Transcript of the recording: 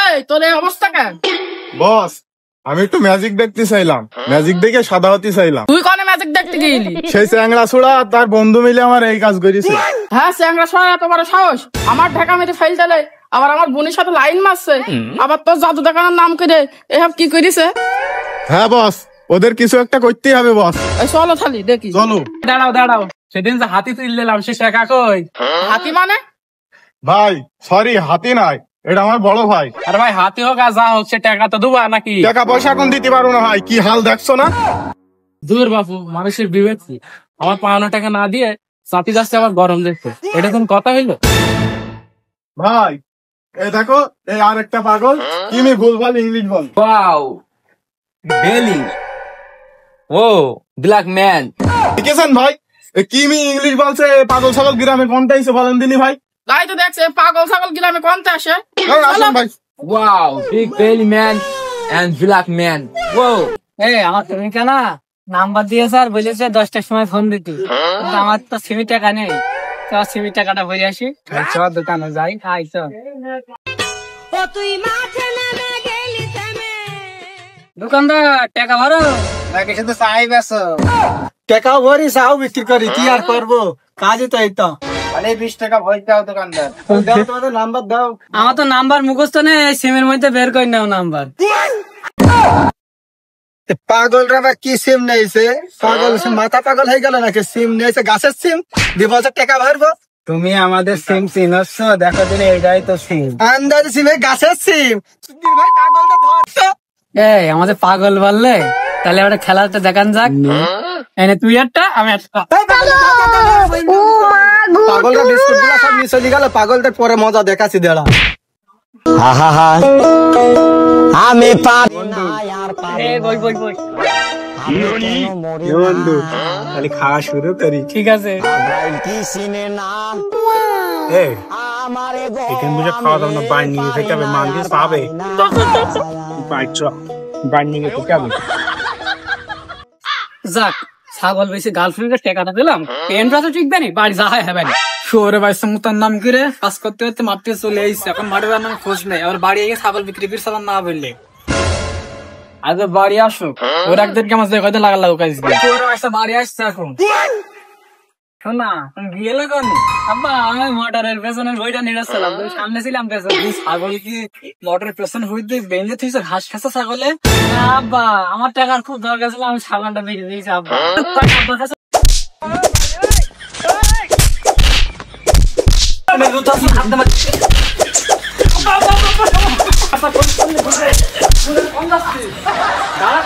এই তোর এই অবস্থা কেন? বস, আমি একটু ম্যাজিক দেখতে চাইলাম, ম্যাজিক দেখে সাদা হতে চাইলাম। তুই কোনে ম্যাজিক দেখতে গেলি? সেই চ্যাংড়া ছোড়া তার বন্ধু মিলে আমার এই কাজ করেছে। হ্যাঁ, চ্যাংড়া ছড়া এত বড় সাহস আমার ঢাকা মেরে ফেল দিলে, আবার আমার বোনের সাথে লাইন মারছে, আবার তোর জাদু দেখানোর নাম করে এসব কি করিছে? হ্যাঁ বস, ওদের কিছু একটা করতেই হবে বস। এই চলো থালি দেখি। চলো। দাঁড়াও, সেদিন যে হাতি তুললাম সে টাকা কই? হাতি মানে? ভাই সরি, হাতি নাই, এটা আমার বড় ভাই। আরে ভাই হাতি হোক আর যা হোক সে টাকা তো দেবো নাকি? টাকা পয়সা এখন দিতে পারবো না ভাই, কি হাল দেখছো না? দূর বাপু, মানুষের বিবেক কি? আমার পাওনা টাকা না দিয়ে চাপি যাচ্ছে আবার গরম দেখতে, এটা কোন কথা হইলো? ভাই এই দেখো, এই আর একটা পাগল কিমি ভুলভাল ইংলিশ বল। Wow, Belly. Whoa, black man. দেখেছেন ভাই, এই কিমি ইংলিশ বলছে, পাগল ছাগল গ্রামে কোনটা এসে বলেন দিনি ভাই। তাই তো দেখছে পাগল ছাগল গ্রামে কোনটা আসে। এই আসেন ভাই। Wow, big belly man and black man. Whoa. আমার তুমি কেন নাম্বার দিয়েছে আর বলেছে 10টার সময় ফোন দিতে, কিন্তু আমার তো সিমি টাকা নেই। তো সিমি টাকাটা ভরে আসি, চল দোকানে যাই। দোকানদার টাকা ভরো নাকি শুধু চাই বেছো? টাকা ভরি চাও বিক্রি করি, কি আর করবো, কাজই তো এই তো। 20 টাকা ভরে দাও দোকানদার। দাও তোমাদের নাম্বার দাও। আমার তো নাম্বার মুখস্থ নেই, সিমের মধ্যে বের করে নাও নাম্বার। পাগলরা বা কি সিম নেইছে? পাগল মাথা পাগল হয়ে গেল নাকি? সিম নেইছে, গাছের সিম দিব, টাকা ভরবো। তুমি আমাদের সিম চিনছ? দেখো দিন এইটাই তো সিম। আন্দাজ সিমে গাছের সিম। ভাই পাগলটা ধরছো? আমাদের পাগল বললে তাহলে ওটা খেলাটা দেখান যাক। এনে তুই একটা, আমি একটা। পাগলরা বিস্কুট গুলা সব নিয়ে চলে গেল, পাগলদের পরে মজা দেখাচ্ছি দেড়া। আমি পারি না আর বন্ধু খালি খাওয়া শুরু করি। ঠিক আছে, এখান থেকে খাওয়া দাওয়া বাইর নিয়ে থেকে হবে, মান দিয়ে পাবে যাক ছাগল বেশি গার্লফ্রেন্ডের টাকাটা দিলাম, পেনটা তো ঠিক দেনি, বাড়ি যা হবে না। শহরে বাইশ মুতার নাম করে কাজ করতে করতে মাঠে চলে এসেছে, এখন মাঠে নাম খোঁজ নেই। আবার বাড়ি গিয়ে ছাগল বিক্রি করে সালাম না বললে আজ বাড়ি আসুক, ওর একদিনকে আমার যে কয়দিন লাগা লাগু কাজ দিয়ে বাড়ি আসছে এখন। শোনা তুমি গিয়েলে কোন? আব্বা আমি মোটরের পেছনের বইটা নিয়ে আসছিলাম, তুমি সামনে ছিলাম পেছন। ছাগল কি মোটরের পেছন হইতে বেঁধে থইছো? ঘাস খাচ্ছে ছাগলে? আব্বা আমার টাকার খুব দরকার ছিল, আমি ছাগলটা বেঁধে দিয়েছি আব্বা। দাঁড়া